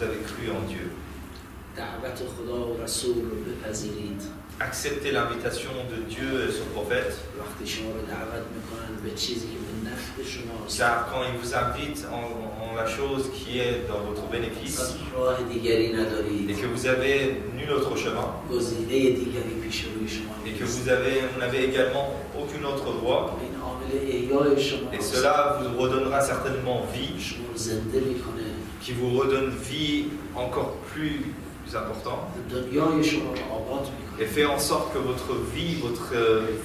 vous avez cru en Dieu. دعوت خدا و رسول رو بپذیرید. Acceptez l'invitation de Dieu et son prophète. وقتی شما رو دعوت میکنن به چیزی که به نفع شماست. Car quand il vous invite en la chose qui est dans votre bénéfice راه دیگری ندارید. et que vous avez nul autre chemin گزینه دیگری پیش روی شما et que نیست. vous n'avez également aucune autre voie, این عامل احیای شما et cela vous redonnera certainement vie, شما رو زنده میکنه. qui vous redonne vie encore plus important, دنیای شما رو آباد میکنه. et fait en sorte que votre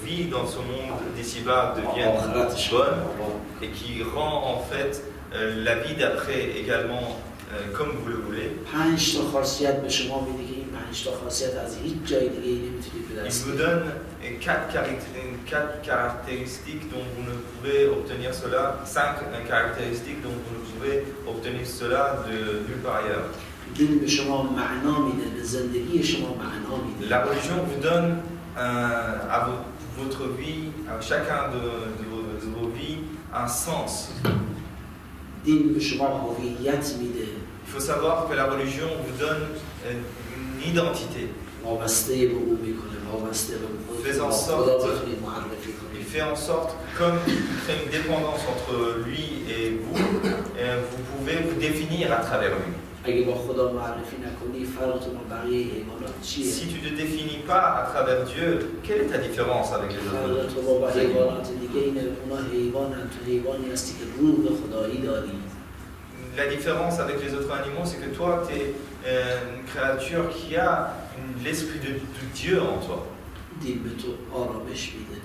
vie dans ce monde d'ici-bas devienne bonne et qui rend en fait la vie d'après également comme vous le voulez. 5 تا خاصیت به شما میده که این 5 تا خاصیت از هیچ جای دیگه نمیتونید به Il دست vous بیارید. donne quatre caractéristiques dont vous ne pouvez obtenir cela, 5 caractéristiques dont vous ne pouvez obtenir cela de nulle part ailleurs. دین به شما معنا میده، به زندگی شما معنا میده. La religion vous donne à votre vie, à chacun de vos vies, un sens. دین به شما هویت میده. Il faut savoir que la religion vous donne une identité. وابسته به او میکنه، وابسته به خدا بتونید معرفی Il کنید. fait en sorte, comme il crée une dépendance entre lui et vous pouvez vous définir à travers lui. اگه با خدا معرفی نکنی فرقتون با بقیه حیوانات چیه؟ Si tu ne te définis pas à travers Dieu, quelle est ta différence avec les autres? فرقتون با حیوانات دیگه اینه، اونا حیوانن، تو حیوانی هستی که روح خدایی داری. La différence avec les autres animaux, c'est que toi, tu es une créature qui a l'esprit de Dieu en toi. دین به تو آرامش میده.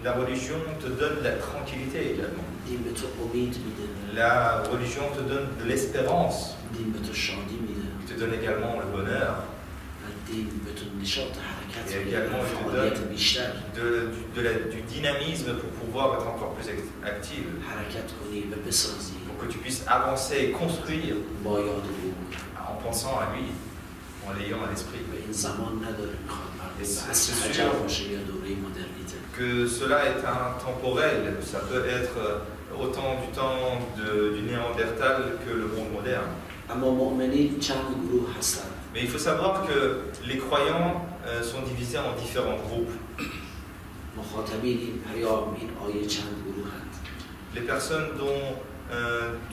La religion te donne la tranquillité également. دین به تو امید میده. La religion te donne de l'espérance. دین به تو شادی میده. Il te donne également le bonheur. دین به تو نشاط حرکت Et میده. également, il te فعالیت donne بیشتر. du dynamisme pour pouvoir être encore plus active. حرکت کنی و بسازی. Pour que tu puisses avancer et construire با یاد او. en pensant à lui, en l'ayant à l'esprit. و این زمان نداره میخواد Et مرد c'est عصر sûr حجر باشه یا دوره مدرنیته. que cela est intemporel. Ça peut être autant du temps du Néandertal que le monde moderne. اما مؤمنین چند گروه هستند. Mais il faut savoir que les croyants sont divisés en différents groupes. مخاطبین این پیام این آیه چند گروهند. Les personnes dont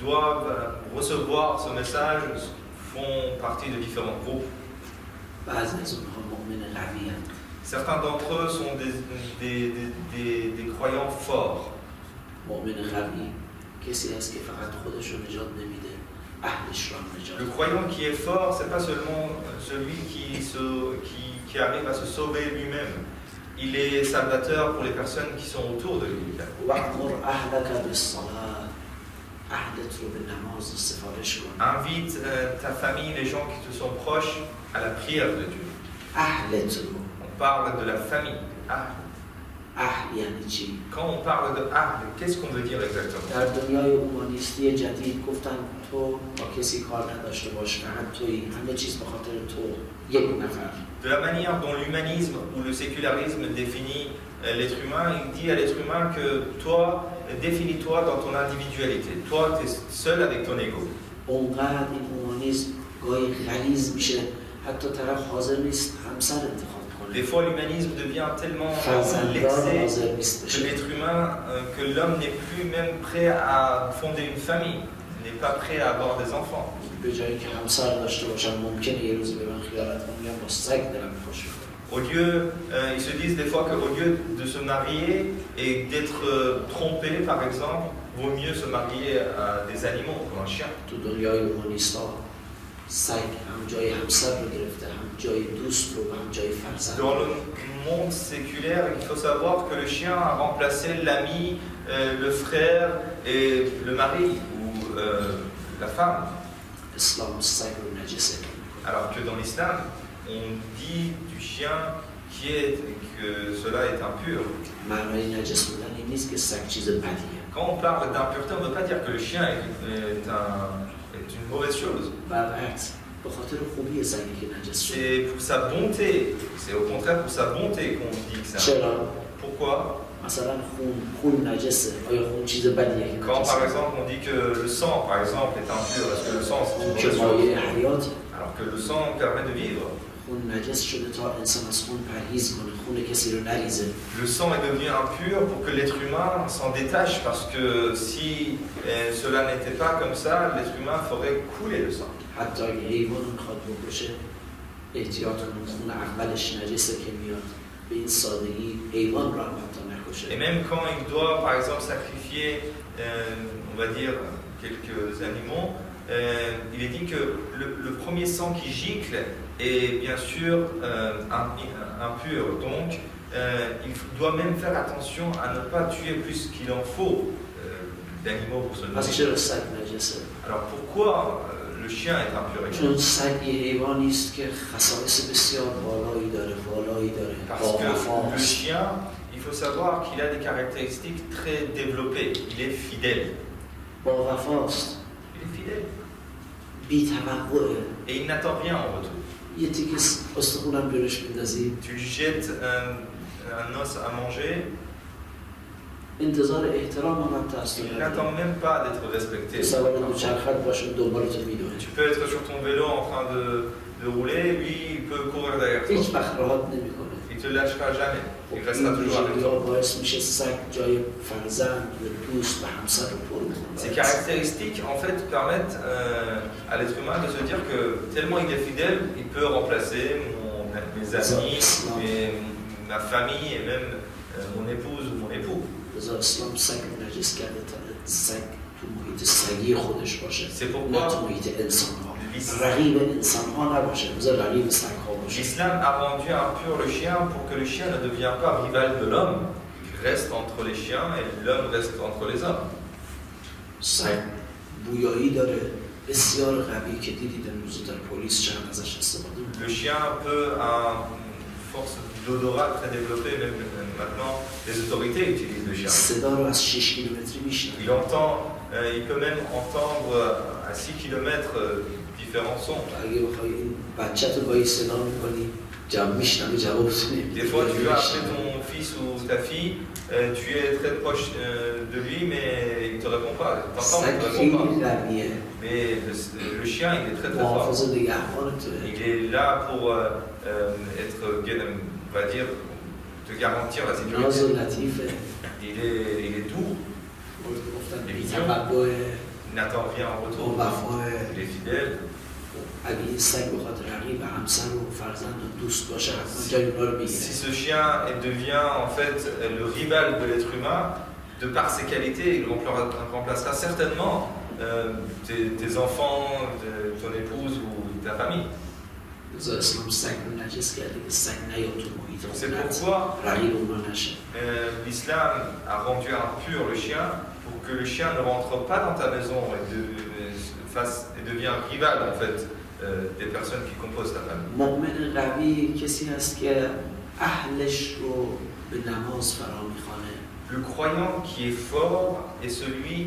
doivent recevoir ce message font partie de différents groupes. بعضی از اونها مؤمن قوی‌اند. Certains d'entre eux sont des croyants forts. مؤمن قوی کسی هست که فقط خودش رو نجات نمیده، اهلش رو هم نجات Le میده. croyant qui est fort, c'est pas seulement celui qui arrive à se sauver lui-même. Il est salvateur pour les personnes qui sont autour de lui. وَأْمُرْ أَهْلَكَ بِالصَّلَاةِ اهلت رو به نماز سفارش کن. Invite ta famille, les gens qui te sont proches, à la prière de Dieu. اهلت رو. On parle de la famille. Ahl. اهل یعنی چی؟ Quand on parle de Ahl, qu'est-ce qu'on veut dire exactement? در دنیای اومانیستی جدید گفتن تو با کسی کار نداشته باش، فقط تویی، همه چیز به خاطر تو، یک نفر. De la manière dont l'humanisme ou le sécularisme définit l'être humain, il dit à l'être humain que toi, définis-toi dans ton individualité. Toi, tu es seul avec ton ego. اونقدر این اومانیسم گاهی غلیظ میشه حتی طرف حاضر نیست همسر انتخاب کنه. Des fois, l'humanisme devient tellement فرزندان l'excès حاضر نیست de بشه. l'être humain que l'homme n'est plus même prêt à fonder une famille, n'est pas prêt à avoir des enfants. به جایی که همسر داشته باشم ممکنه یه روز به من خیالت کنم یا با سگ دلم خوش کنم. Au lieu, ils se disent des fois qu'au lieu de se marier et d'être trompé, par exemple, vaut mieux se marier à des animaux, comme un chien. تو دنیای اومانیستا سگ هم جای همسر رو گرفته، هم جای دوست رو، هم جای فرزند. Dans le monde séculaire, il faut savoir que le chien a remplacé l'ami, le frère et le mari ou la femme. اسلام سگ رو نجسه کنه. Alors que dans l'islam, on dit du chien que cela est impur. معنای نجس بودن این نیست که سگ چیز بدیه. Quand on parle d'impureté, on ne veut pas dire que le chien est une mauvaise chose. برعکس به خاطر خوبی سگی که نجس شده. C'est pour sa bonté, c'est au contraire pour sa bonté qu'on dit que c'est impur. چرا؟ Pourquoi? مثلا خون نجسه آیا خون چیز بدیه که Quand par exemple on dit que le sang par exemple est impur, est-ce que le sang c'est une که mauvaise مایه chose? حیاته Alors que le sang permet de vivre. خون نجس شده تا انسان از خون پرهیز کنه خون کسی رو نریزه Le sang est devenu impur pour que l'être humain s'en détache parce que si cela n'était pas comme ça, l'être humain ferait couler le sang. حتی اگه حیوان میخواد بکشه احتیاط کنه خون اولش نجسه که میاد به این سادگی حیوان رو هم حتی نکشه Et même quand il doit par exemple sacrifier, on va dire, quelques animaux, il est dit que le premier sang qui gicle est bien sûr impur. Donc il doit même faire attention à ne pas tuer plus qu'il en faut d'animaux pour se پس nourrir. چرا سگ نجسه؟ Alors pourquoi le chien est impur également? چون سگ یه حیوانی است که خصائص بسیار بالایی داره Parce que le وفاست chien, il faut savoir qu'il a des caractéristiques très développées. Il est fidèle. با وفاست Il est fidèle. بی توقعه Et il n'attend rien en retour. یه تیکه استخونم جلوش بندازی Tu lui jettes un os à manger, انتظار احترام هم هست il n'attend même pas d'être respecté. سوار دوچرخت باشه دنبالتو میدونه Tu peux être sur ton vélo en train de rouler, lui il peut courir derrière toi. هیچ وقت راحت نمیکنه Il ne te lâchera jamais. Il restera toujours avec این toi. باعث میشه سگ جای فرزند و دوست و همسر رو پر Ces کنه caractéristiques en fait permettent à l'être humain de se dire que tellement il est fidèle, il peut remplacer mes amis, ma famille et même mon épouse ou mon époux. رضا اسلام سگ رو نجس کرده تا سگ تو محیط سگی خودش باشه C'est نه pourquoi تو محیط انسان ها رقیب انسان ها نباشه بذار رقیب سگ ها باشه l'islam a rendu impur le chien pour que le chien ne devienne pas rival de l'homme. Il reste entre les chiens et l'homme reste entre les hommes. سگ بویایی داره بسیار قوی که دیدید امروز در پلیس چقدر ازش استفاده می‌کنه. Le chien peut avoir une force d'odorat très développée, même maintenant les autorités utilisent le chien. صدا رو از 6 کیلومتری میشنوه Il peut même entendre à 6 km différents sons. اگه بخوای این بچه تو با این صدا میکنی میشنوه جواب Des fois, tu vas appeler ton fils ou ta fille, tu es très proche de lui, mais il ne te répond pas. T'entends, mais il ne te répond pas. Mais le chien, il est très très fort. محافظ نگهبانته Il est là pour être, on va dire, te garantir la ناز و sécurité. لطیفه Il est doux, گفتن Et بی‌توقعه il n'attend rien en retour. وفاه Il est fidèle. اگه این سگ بخواد رقیب همسر و فرزند و دوست باشه حتما جای اونا رو Si بگیره ce chien devient en fait le rival de l'être humain, de par ses qualités, il remplacera certainement tes enfants, ton épouse ou ta famille. رضا اسلام سگ رو نجس کرده که سگ نیاد تو محیط C'est خونت pourquoi رقیب اونا نشه l'islam a rendu impur le chien pour que le chien ne rentre pas dans ta maison et devient rival en fait des personnes qui composent ta famille. مؤمن قوی کسی هست که اهلش رو به نماز فرا میخوانه Le croyant qui est fort est celui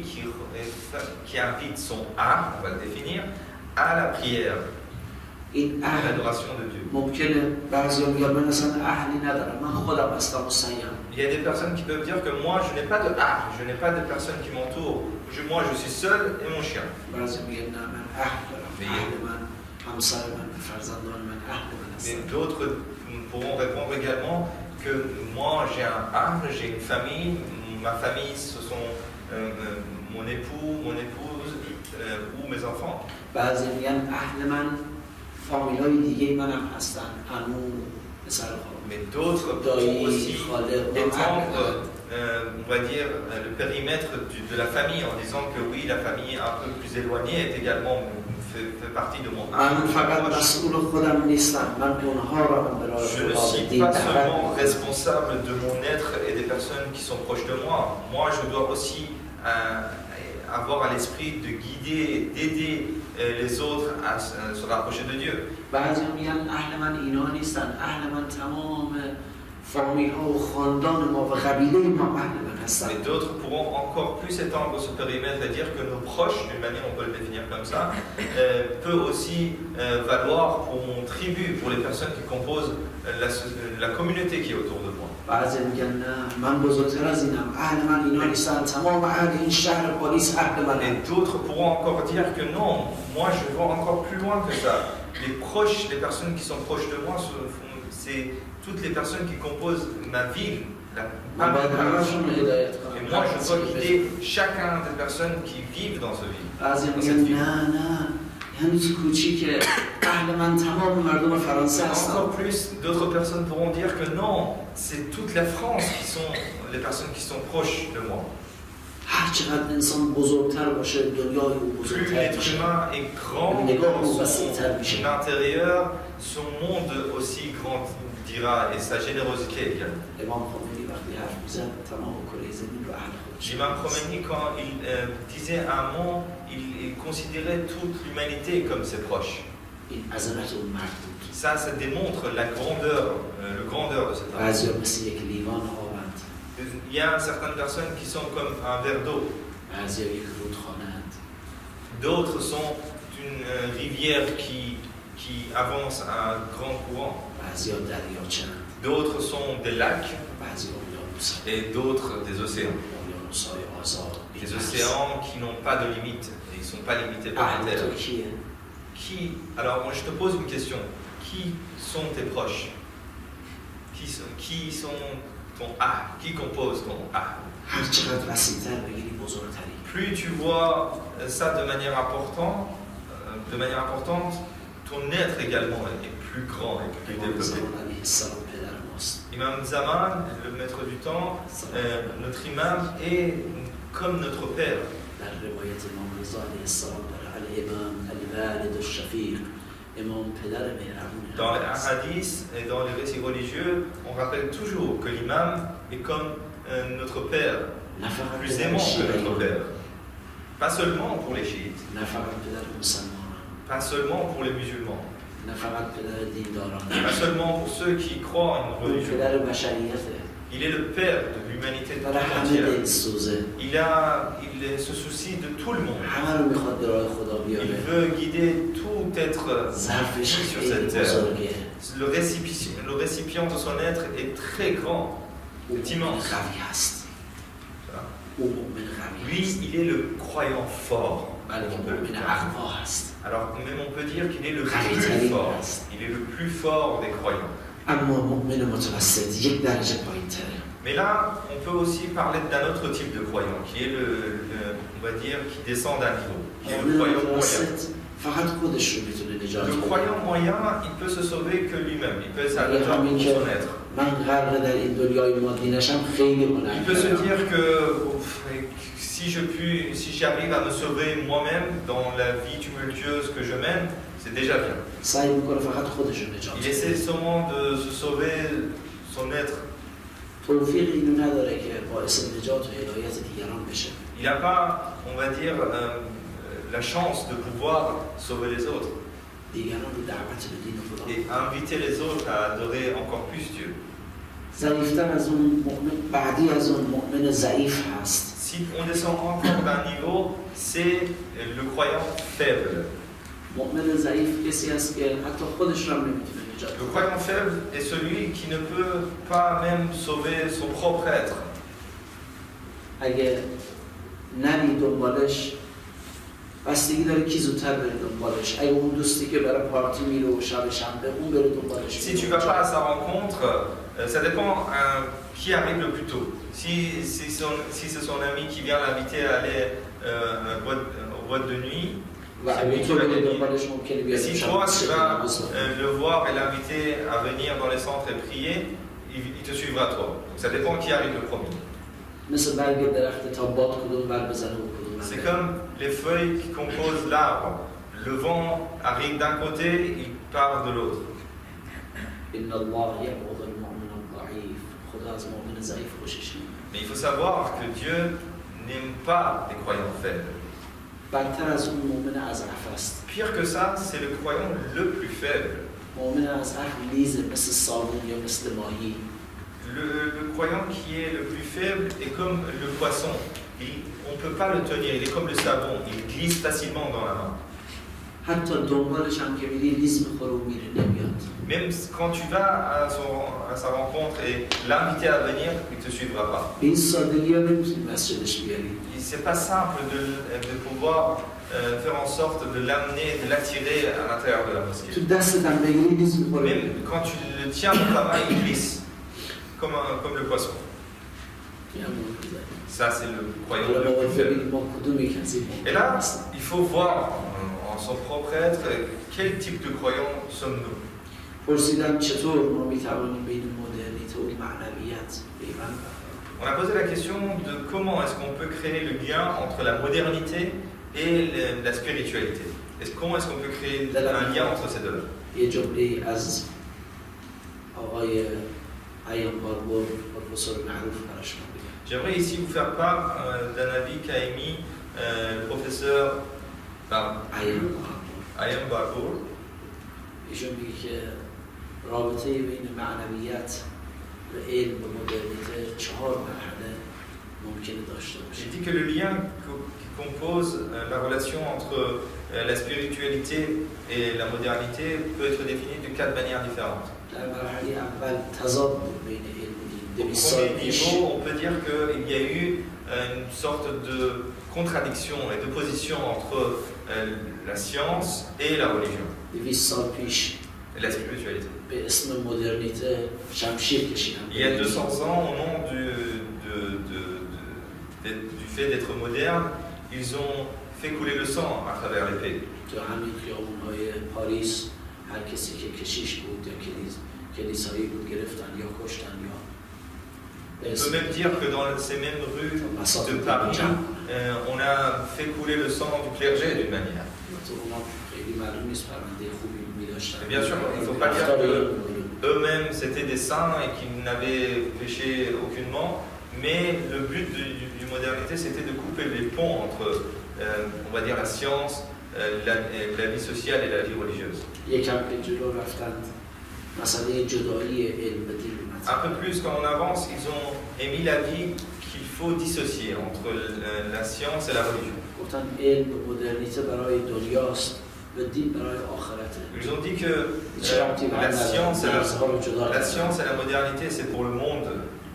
qui invite son âme, on va le définir, à la prière, این à اهل l'adoration de Dieu. ممکنه بعضی میگن من اصلا اهلی ندارم من خودم هستم و سیم Il y a des personnes qui peuvent dire que moi je n'ai pas de âme, je n'ai pas de personnes qui m'entourent, moi je suis seul et mon chien. بعضی میگن نه من اهل دارم Mais- اهل من همسر من فرزندان من اهل من Mais هستم d'autres pourront répondre également que moi j'ai un âme, j'ai une famille, ma famille ce sont mon époux, mon épouse ou mes enfants. بعضی میگن اهل من فامیلای دیگه منم هستن عمو پسر خالم Mais d'autres pourront aussi étendre, on va dire, le périmètre de la famille en disant que oui, la famille un peu plus éloignée est également fait partie de mon من فقط مسئول خودم نیستم من اونها رو هم به راه Je ne خدا suis دین pas دعوت seulement می‌کنم. responsable de mon être et des personnes qui sont proches de moi. Moi, je dois aussi avoir à l'esprit de guider et d'aider les autres à se rapprocher de Dieu. بعضی میگن اهل من اینا نیستن اهل من تمام فامیل ها و خاندان ما و قبیله ما اهل من هستن. Et d'autres pourront encore plus étendre ce périmètre et dire que nos proches, d'une manière on peut le définir comme ça, peut aussi valoir pour mon tribu, pour les personnes qui composent la communauté qui est autour de moi. بعضی میگن نه من بزرگتر از اینم، اهل من اینا نیستن، تمام اهل این شهر پاریس اهل منه. Et d'autres pourront encore dire que non, moi je vais encore plus loin que ça. Les proches, les personnes qui sont proches de moi, c'est toutes les personnes qui composent ma ville. Et moi je dois guider chacun des personnes qui vivent dans ce ville. بعضی میگن نه نه هنوز کوچیکه، اهل من تمام مردم فرانسه هستن. Encore plus, d'autres personnes pourront dire que non, c'est toute la France qui sont les personnes qui sont proches de moi. هر چقدر انسان بزرگتر باشه دنیای او Plus بزرگتر l'être میشه. humain est grand dans son intérieur, son monde aussi grandira et sa générosité également. امام خمینی وقتی حرف میزد تمام کره زمین رو اهل خودش. L'imam Khomeini, quand il disait un mot, il considérait toute l'humanité comme ses proches. این عظمت اون مرد بود. Ça démontre la grandeur, le grandeur de cet homme. بعضیا مثل یک لیوان آبند. Il y a certaines personnes qui sont comme un verre d'eau. بعضیا یک رودخانه‌اند. D'autres sont une rivière qui avance à un grand courant. بعضیا دریاچه‌اند. D'autres sont des lacs بعضیا اقیانوس‌اند. et d'autres des océans. اقیانوس‌های آزاد. Des océans qui n'ont pas de limite. Ils ne sont pas limités par la terre. اهل کیه؟ Alors moi je te pose une question. Qui sont tes proches? Qui sont ton A? Qui compose ton A? هر چقدر وسیع‌تر بگیری بزرگتری. Plus tu vois ça de manière importante, ton être également est plus grand et plus développé. Imam Zaman, le maître du temps, notre imam est comme notre père. Dans les hadiths et dans les récits religieux, on rappelle toujours que l'imam est comme notre père, plus aimant que notre père. Pas seulement pour les chiites, pas seulement pour les musulmans, pas seulement pour ceux qui croient en une religion. Il est le père de l'humanité tout entière. Il se soucie de tout le monde. Il veut guider tout être sur cette terre. Le récipient de son être est très grand, est immense. Lui, il est le croyant fort. Alors, même on peut dire qu'il est le plus fort. Il est le plus fort des croyants. Mais là, on peut aussi parler d'un autre type de croyant, qui est on va dire, qui descend d'un niveau, qui est le croyant moyen. Le croyant moyen, il peut se sauver que lui-même, il peut s'arrêter pour son être. Il peut se dire que si j'arrive à me sauver moi-même dans la vie tumultueuse que je mène, c'est déjà bien. Il essaie seulement de se sauver son être. Il n'a pas, on va dire, la chance de pouvoir sauver les autres et inviter les autres à adorer encore plus Dieu. Si on descend encore d'un niveau, c'est le croyant faible. Le croyant faible est celui qui ne peut pas même sauver son propre être. Si tu ne vas pas à sa rencontre, ça dépend qui arrive le plus tôt. Si c'est son ami qui vient l'inviter à aller aux boîtes de nuit, si toi tu vas le voir et l'inviter à venir dans les centres et prier, il te suivra toi. Donc ça dépend qui arrive le premier. C'est comme les feuilles qui composent l'arbre. Le vent arrive d'un côté, il part de l'autre. Mais il faut savoir que Dieu n'aime pas les croyants faibles. Pire que ça, c'est le croyant le plus faible. Le croyant qui est le plus faible est comme le poisson. On ne peut pas le tenir, il est comme le savon, il glisse facilement dans la main. حتی دنبالش هم که میری لیز میخوره و میره نمیاد. Même quand tu vas à sa rencontre et l'inviter à venir, il ne te suivra pas. به این سادگی ها نمیتونی مسجدش بیاری. C'est pas simple de pouvoir faire en sorte de l'amener, de l'attirer à l'intérieur de la mosquée. تو دستت هم بگیری لیز میخوره. Même quand tu le tiens dans ta main, il glisse comme le poisson. Ça, c'est le croyant le plus faible. Et là, il faut voir en son propre être quel type de croyant sommes-nous. پرسیدم چطور ما میتوانیم بین مدرنیته و معنویت پیوند برقرار On a posé la question de comment est-ce qu'on peut créer le lien entre la modernité et la spiritualité. Comment est-ce qu'on peut créer un lien entre ces deux-là? یه جمله از آقای ایان باربور پروفسور معروف براش میگم. J'aimerais ici vous faire part d'un avis qu'a émis le professeur Ayam Barbour. ایشون میگه که رابطه بین معنویت و علم و مدرنیته 4 مرحله ممکنه داشته باشه. Il dit que le lien qui compose la relation entre la spiritualité et la modernité peut être défini de 4 manières différentes. در مرحله اول تضاد بین علم و دین. Au premier niveau, on peut dire qu'il y a eu une sorte de contradiction et d'opposition entre la science et la religion. 200 سال پیش Et la spiritualité. به اسم مدرنیته شمشیر کشیدن. Il y a 200 ans, au nom du fait d'être moderne, ils ont fait couler le sang à travers l'épée. تو همین خیابون‌های پاریس هر کسی که کشیش بود یا کلیسایی بود گرفتن یا کشتن یا On peut même dire que dans ces mêmes rues de Paris, on a fait couler le sang du clergé d'une manière. Et bien sûr, il ne faut pas dire qu'eux-mêmes c'était des saints et qu'ils n'avaient péché aucunement, mais le but du modernité c'était de couper les ponts entre, on va dire, la science, la vie sociale et la vie religieuse. Un peu plus quand on avance, ils ont émis l'avis qu'il faut dissocier entre la science et la religion. Ils ont dit que la science et la modernité c'est pour le monde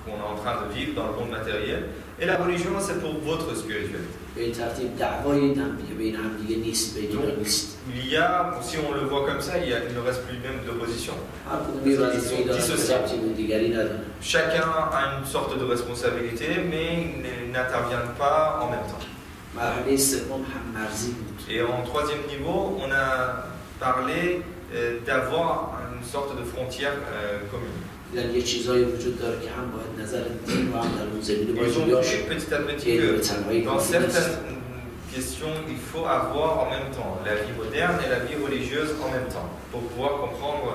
qu'on est en train de vivre dans le monde matériel et la religion c'est pour votre spiritualité. Il y a, si on le voit comme ça, il ne reste plus même d'opposition. Ils sont dissociés. Chacun a une sorte de responsabilité, mais ils n'interviennent pas en même temps. Et en troisième niveau, on a parlé d'avoir une sorte de frontière commune. Ils ont dit petit à petit que dans certaines questions, il faut avoir en même temps la vie moderne et la vie religieuse en même temps pour pouvoir comprendre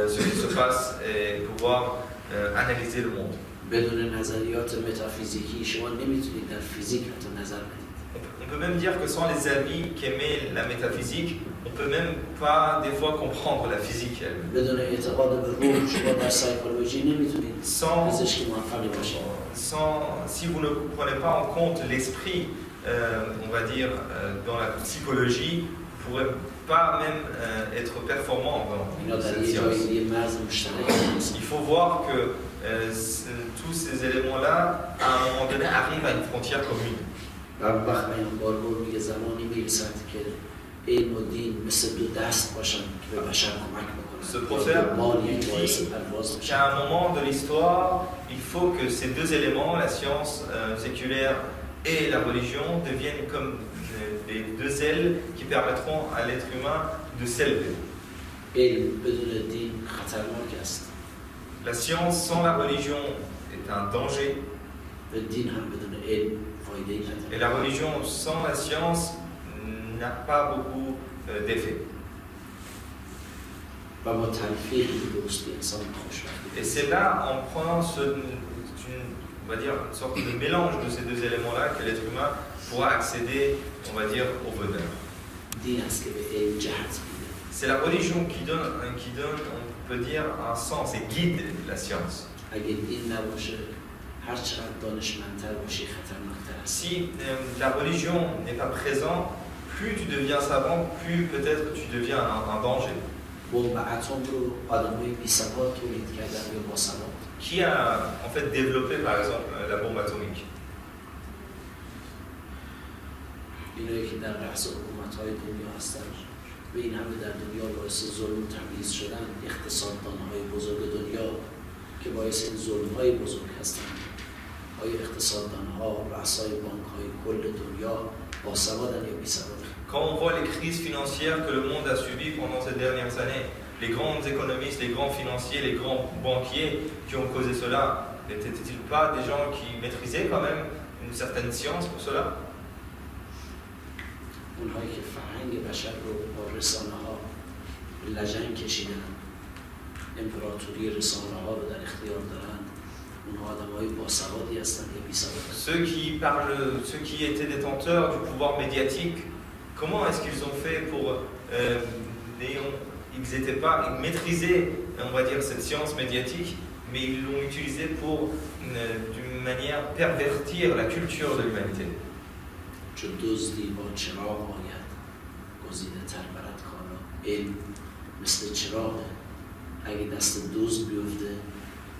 ce qui se passe et pouvoir analyser le monde. On peut même dire que sans les avis qu'émet la métaphysique, on ne peut même pas des fois comprendre la physique elle-même. Si vous ne prenez pas en compte l'esprit, on va dire, dans la psychologie, vous ne pourrez pas même être performant dans cette science. Il faut voir que tous ces éléments-là, à un moment donné, arrivent à une frontière commune. Ce prophète dit qu'à un moment de l'histoire, il faut que ces deux éléments, la science séculaire et la religion, deviennent comme les deux ailes qui permettront à l'être humain de s'élever. La science sans la religion est un danger. Et la religion sans la science n'a pas beaucoup d'effet. Et c'est là, en prenant on va dire, une sorte de mélange de ces deux éléments-là, que l'être humain pourra accéder, on va dire, au bonheur. C'est la religion qui donne, on peut dire, un sens et guide la science. اگه دین نباشه هر چقدر دانشمندتر باشی خطرناکتر است. Si la religion n'est pas présente, plus tu deviens savant, plus peut-être tu deviens un danger. بمب اتم رو آدمای بی‌سواد تولید کردن یا باسواد. Qui a en fait développé par exemple la bombe atomique? اینایی که در رأس حکومت‌های دنیا هستن و این همه در دنیا باعث ظلم و تبعیض شدن، اقتصاددان‌های بزرگ دنیا که باعث این ظلم‌های بزرگ هستن. آیا اقتصاددان‌ها، رؤسای بانک‌های کل دنیا باسوادن یا بی‌سوادن؟ Quand on voit les crises financières que le monde a subies pendant ces dernières années, les grands économistes, les grands financiers, les grands banquiers qui ont causé cela, n'étaient-ils pas des gens qui maîtrisaient quand même une certaine science pour cela? اونهایی که فرهنگ بشر رو با رسانه‌ها لجنگ کشیدن، امپراتوری رسانه‌ها رو در اختیار دارن، اونها آدم‌های باسوادی هستن یا بی‌سواد؟ Ceux qui étaient détenteurs du pouvoir médiatique, comment est-ce qu'ils ont fait pour ils n'étaient pas, ils maîtrisaient, on va dire, cette science médiatique, mais ils l'ont utilisée pour, d'une manière, pervertir la culture de l'humanité. چون دزدی با چراغ آید گزیده تر برد کالا. علم مثل چراغه، اگه دست دزد بیفته،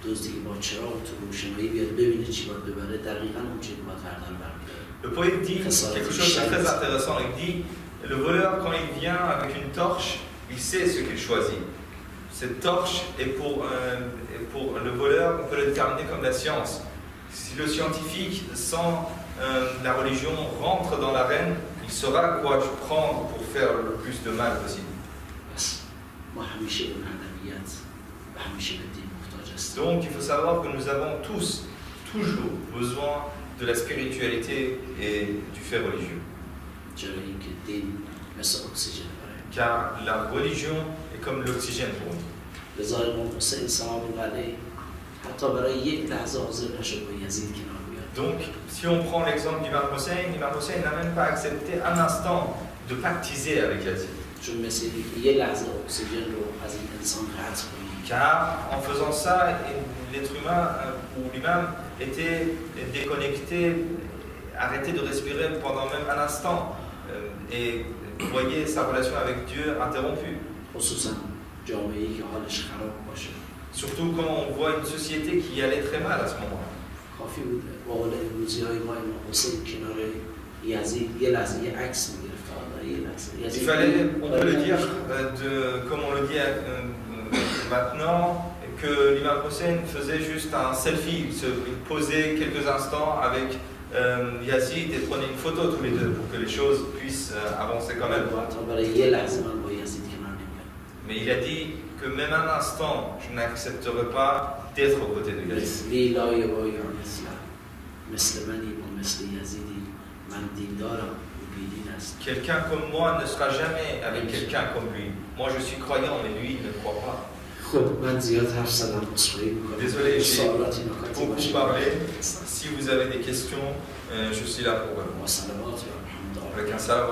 دزدی که با چراغ تو روشنایی بیاد ببینه چی باید ببره، دقیقاً اون چیزی باید هردن برمی‌داره. Le poète dit quelque chose de très intéressant. Il dit, le voleur, quand il vient avec une torche, il sait ce qu'il choisit. Cette torche est pour le voleur, on peut le déterminer comme la science. Si le scientifique, sans la religion, rentre dans l'arène, il saura quoi prendre pour faire le plus de mal possible. Donc il faut savoir que nous avons tous, toujours besoin de la spiritualité et du fait religieux. Car la religion est comme l'oxygène pour nous. Donc, si on prend l'exemple d'Imam Hussein n'a même pas accepté un instant de pactiser avec Yazid. Car en faisant ça, l'être humain ou l'imam était déconnecté, arrêté de respirer pendant même un instant et voyait sa relation avec Dieu interrompue. Surtout quand on voit une société qui allait très mal à ce moment-là. Il fallait, on peut le dire, comme on le dit maintenant, que l'imam Hussein faisait juste un selfie, il posait quelques instants avec Yazid et prenait une photo tous les deux pour que les choses puissent avancer quand même. Mais il a dit que même un instant, je n'accepterai pas d'être aux côtés de Yazid. Quelqu'un comme moi ne sera jamais avec quelqu'un comme lui. Moi je suis croyant, mais lui il ne croit pas. Désolé, j'ai beaucoup parlé. Si vous avez des questions, je suis là pour vous. Avec un salam.